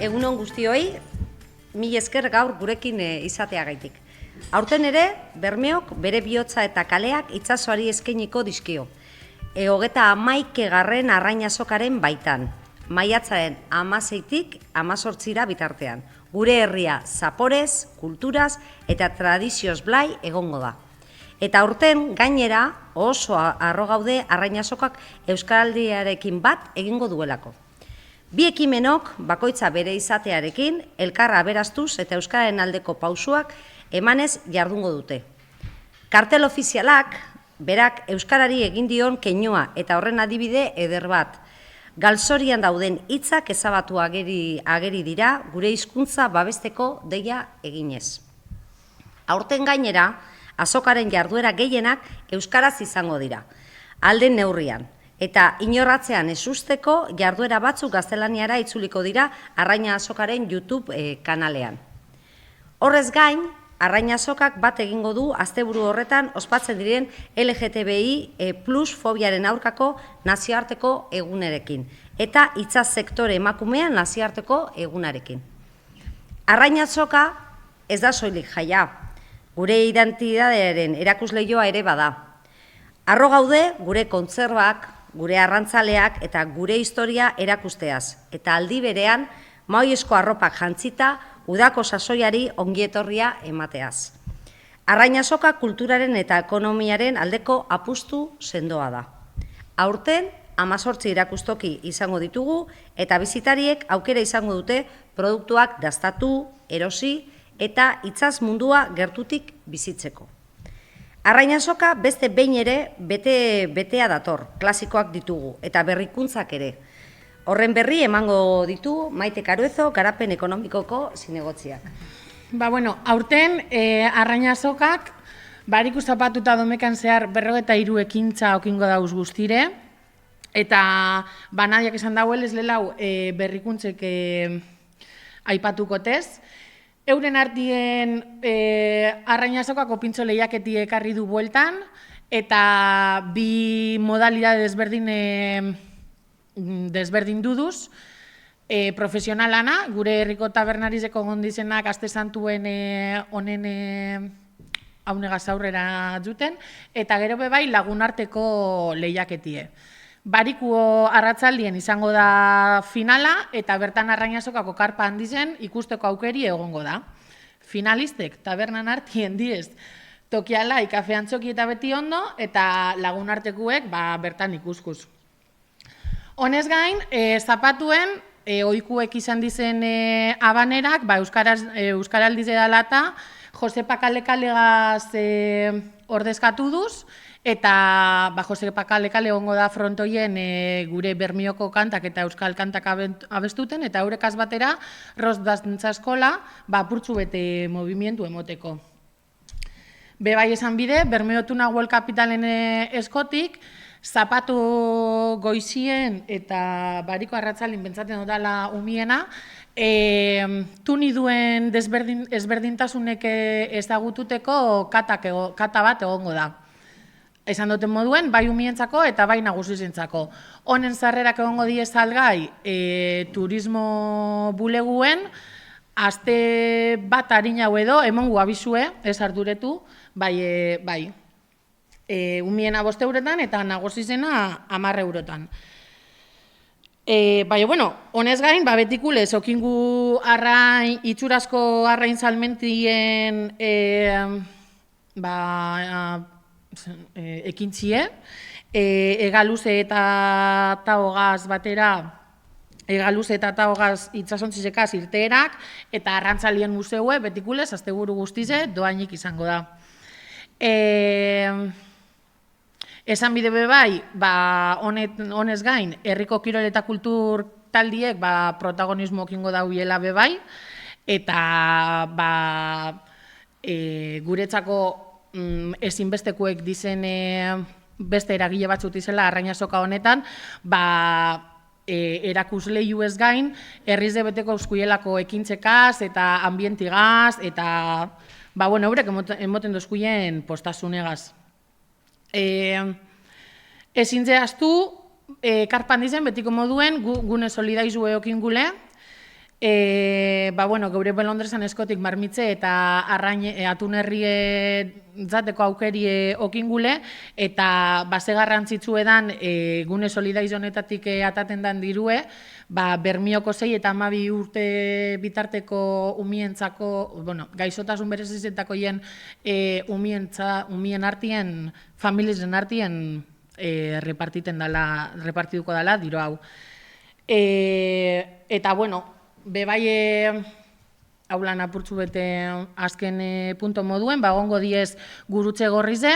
Egunon guztioi, mil esker gaur gurekin izateagaitik. Aurten ere, Bermeok bere bihotza eta kaleak itsasoari eskainiko dizkio. 31. Arrainazokaren baitan, maiatzaren 16tik 18ra bitartean. Gure herria zaporez, kulturaz eta tradizioz blai egongo da. Eta aurten gainera oso harro gaude Arrainazokak euskaraldiarekin bat egingo duelako. Bi ekimenok bakoitza bere izatearekin elkarra aberastuz eta euskararen aldeko pausuak emanez jardungo dute. Kartel ofizialak berak euskarari egin dion keinua eta horren adibide eder bat. Galzorian dauden hitzak ezabatu ageri dira gure hizkuntza babesteko deia eginez. Aurten gainera, azokaren jarduera gehienak euskaraz izango dira, alden neurrian. Eta inorratzean ez usteko jarduera batzuk gaztelaniara itzuliko dira Arrainazokaren YouTube kanalean. Horrez gain, Arrainazokak bat egingo du asteburu horretan ospatzen diren LGTBI plus fobiaren aurkako nazioarteko egunerekin eta itsas sektore emakumean nazioarteko egunarekin. Arrainazoka ez da soilik jaia, gure identitatearen erakusleioa ere bada. Harro gaude gure kontserbak, gure arrantzaleak eta gure historia erakusteaz, eta aldi berean maoiesko arropak jantzita udako sasoiari ongietorria emateaz. Arrainazoka kulturaren eta ekonomiaren aldeko apustu sendoa da. Aurten 18 erakustoki izango ditugu eta bizitariek aukera izango dute produktuak dastatu, erosi eta itsas mundua gertutik bizitzeko. Arrainazoka beste behin ere betea dator, klasikoak ditugu, eta berrikuntzak ere. Horren berri emango ditu Maite Karuezo, garapen ekonomikoko zinegotziak. Aurten Arrainazokak bariku zapatuta domekan zehar 43 ekintza okingo dauz guztire, eta banadiak esan dauel ez lelau berrikuntzek aipatuko tez. Euren artien Arrainazokak opintzo lehiaketi ekarri du bueltan, eta bi modalidade desberdin duduz. Profesionalana, gure herriko tabernarizeko gondizenak aste santuen honen haunegaz aurrera duten, eta gero bebai lagunarteko lehiaketie. Barikuo arratzaldien izango da finala, eta bertan Arrainazokako karpa handizen ikusteko aukeri egongo da. Finalistek tabernan artien diez tokialai, kafe antzoki eta beti ondo, eta lagunartekuek bertan ikuskuz. Honez gain, zapatuen, oikuek izan dizen abanerak, euskaraldize dalata, Josepa Kale-Kalegaz ordezkatu duz, eta Josepa Kale-Kale egongo da frontoien gure Bermeoko kantak eta euskal kantak abestuten, eta eurekaz batera, Ros Dantza Eskola, apurtzu bete movimentu emoteko. Bebai esan bide, Bermeotuna World Capitalen eskotik, zapatu goizien eta bariko arratzalin bentsaten dutala umiena, tuni duen ezberdintasunek ezagututeko kata bat egongo da. Esan duten moduen, bai umientzako eta bai nagusizentzako. Honen sarrerak egongo die salgai turismo buleguen, aste bat harina edo, emongu abizue, ez arduretu, bai. Umiena 5 eurotan eta nagusizena 10 eurotan. Honez gain, betikulez, okingu itxurazko arrain salmentien ekintzie, egaluze eta taogaz batera, egaluze eta taogaz itsasontzizekaz irteerak, eta arrantzalien museue, betikulez, asteburu guztize, doainik izango da. Esan bide bebai, honez gain, herriko kirol eta kultur taldiek protagonismo okingo dauiela bebai, eta guretzako ezinbestekuek dizen beste eragile batzut izela Arrainazoka honetan, erakusleiu ez gain, herriz beteko euskuielako ekintzekaz eta ambientigaz, eta eurek emoten dozkuien postasunegaz. Ezin zehaztu, karpan dizen betiko moduen gune solidaizu eokin gule, Geure Belondresan eskotik marmitze eta atun herrie zateko aukeri okingule, eta base garrantzitsu edan gune solidaiz honetatik ataten dan dirue, Bermioko 6 eta 12 urte bitarteko umientzako, gaixotasun berezizetako hien umien artien, familizen artien repartituko dela, diro hau. Eta, bebai haulan apurtzu bete azken punto moduen, egongo diez gurutze gorrize,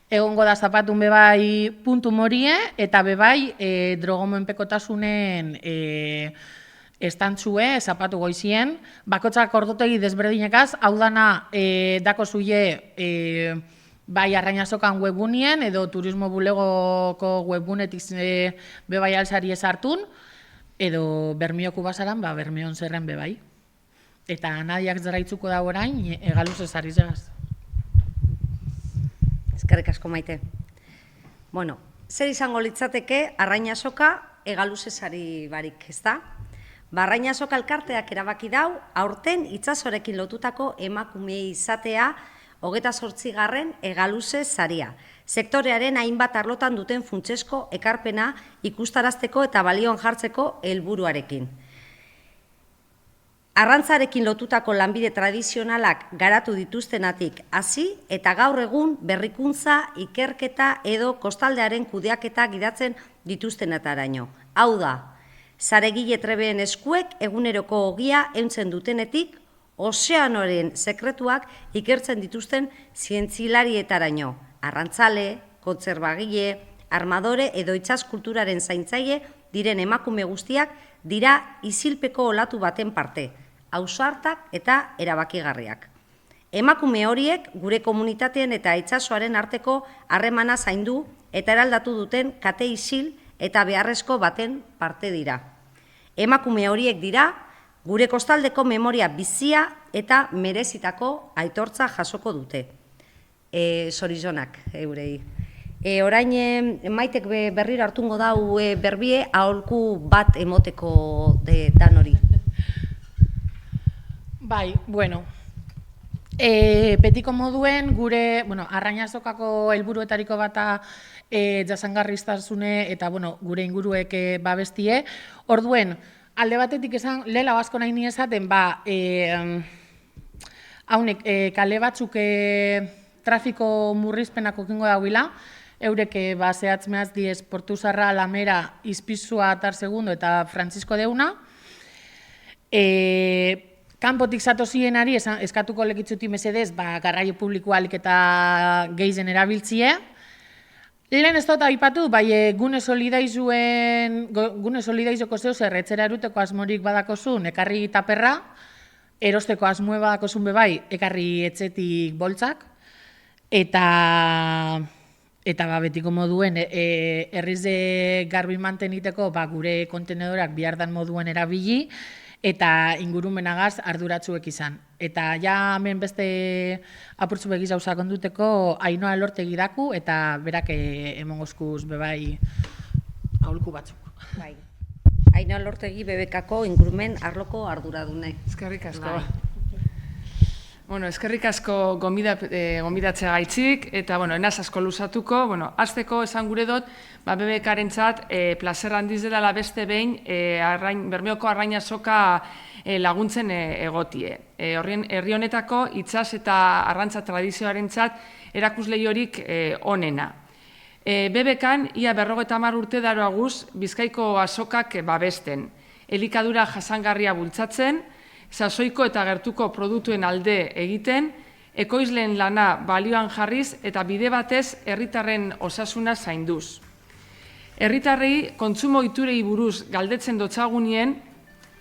egongo da zapatun bebai puntu morie, eta bebai drogomenpekotasunen estantzue, zapatu goizien, bakotzak ordotegi desberdinekaz, hau dana dako zuie bai Arrainazokan webgunien, edo Turismo Bulegoko webgunetik bebai alzari esartun, edo Bermioko basaran, Bermion zerren bebai. Eta nadiak zeraitzuko da orain, egaluz ezari zegaz. Eskerrik asko Maite. Zer izango litzateke Arrainazoka egaluz ezari barik, ezta? Arrainazoka elkarteak erabaki dau, aurten itsasorekin lotutako emakume izatea 28. egaluze saria. Sektorearen hainbat arlotan duten funtsesko ekarpena ikustarazteko eta balioan jartzeko helburuarekin. Arrantzarekin lotutako lanbide tradizionalak garatu dituztenatik hasi eta gaur egun berrikuntza, ikerketa edo kostaldearen kudeaketa gidatzen dituztenetaraino. Hau da, saregile trebeen eskuek eguneroko ogia ehuntzen dutenetik ozeanoren sekretuak ikertzen dituzten zientzilarietaraino. Arrantzale, kontserbagile, armadore edo itsas kulturaren zaintzaile diren emakume guztiak dira isilpeko olatu baten parte, ausartak eta erabakigarriak. Emakume horiek gure komunitateen eta itsasoaren arteko harremana zaindu eta eraldatu duten kate isil eta beharrezko baten parte dira. Emakume horiek dira gure kostaldeko memoria bizia eta merezitako aitortza jasoko dute. Zorizonak eurei. Orain Maitek berriro hartungo dau berbie aholku bat emoteko dan hori. Betiko moduen gure Arrainazokako helburuetariko bata jasangarriztasune eta gure inguruek babestie. Orduen, alde batetik esan, lehela asko nahi esaten, haunek kale batzuk trafiko murrizpenak okingo dauila, eurek zehatz mehaz diez Portuzarra, Lamera, Izpizua, Atar Segundo eta Francisco Deuna. Kanpotik zatozienari eskatuko lekitzuti mesedez, garraio publikoa alik eta geizen erabiltzie. Lehen ez dut aipatu, gune solidaizoko zeu zerretzera eruteko asmorik badakozun, ekarri taperra, erosteko asmue badakozun bebai, ekarri etxetik boltzak, eta betiko moduen herriz garbi manteniteko gure kontenedorak bihardan moduen erabili, eta ingurumenagaz arduratzuek izan. Eta ja hemen beste apurtzu begiz hau sakonduteko Ainhoa Elortegi daku, eta berak emongozkuz bebai aholku batzuk. Ainhoa Elortegi BBKko ingurumen arloko arduradune. Eskerrik asko. Eskerrik asko gonbidatzea gaitzik, eta enaz asko luzatuko. Azteko esan gure dut, BBK-arentzat plazer handiz dela beste behin Bermeoko Arrainazoka laguntzen egotie. Herri honetako itsas eta arrantza tradizioarentzat erakusleiorik onena. BBK-an ia 50 urte daroaguz Bizkaiko azokak babesten, elikadura jasangarria bultzatzen, sasoiko eta gertuko produktuen alde egiten, ekoizleen lana balioan jarriz eta bide batez herritarren osasuna zainduz. Herritarrei kontsumo iturei buruz galdetzen dotzagunien,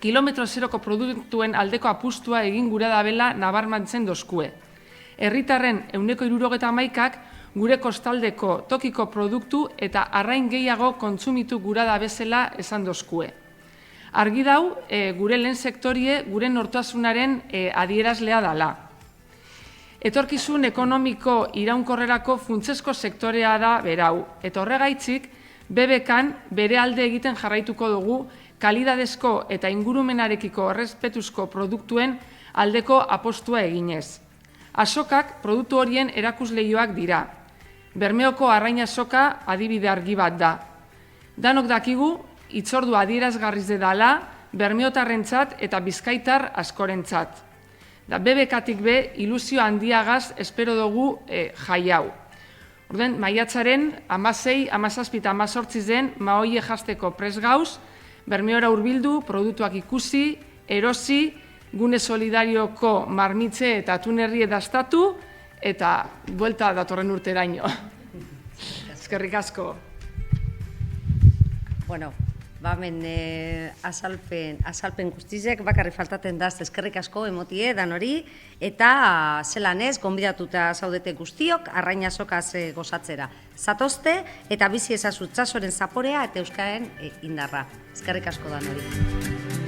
kilometro zeroko produktuen aldeko apustua egin gura dabela nabarmantzen dozkue. Herritarren 71%ak gure kostaldeko tokiko produktu eta arrain gehiago kontsumitu gura dabezela esan dozkue. Argi dau, gure lehen sektorie, gure nortasunaren adierazlea dala. Etorkizun ekonomiko iraunkorrerako funtsesko sektorea da berau, eta horregaitzik, BBK-an bere alde egiten jarraituko dugu kalidadezko eta ingurumenarekiko errespetuzko produktuen aldeko apostua eginez. Azokak produktu horien erakusleioak dira. Bermeoko arrain azoka adibide argi bat da. Danok dakigu, hitzordu adierazgarriz dela bermeotarrentzat eta bizkaitar askorentzat. Da bebekatik be, ilusio handiagaz espero dugu jai hau. Orden, maiatzaren 16, 17 eta 18 den maoie jasteko prest gauz, Bermeora hurbildu, produktuak ikusi, erosi, gune solidarioko marmitze eta tunerrie dastatu, eta buelta datorren urteraino. Eskerrik asko. Bueno, hemen azalpen guztizek bakarri faltaten daz eskerrik asko emotie dan hori, eta zelan ez, gonbidatuta zaudete guztiok, arrain azokaz gozatzera. Zatozte eta bizi ezazutzazoren zaporea eta euskaren indarra. Eskerrik asko dan hori.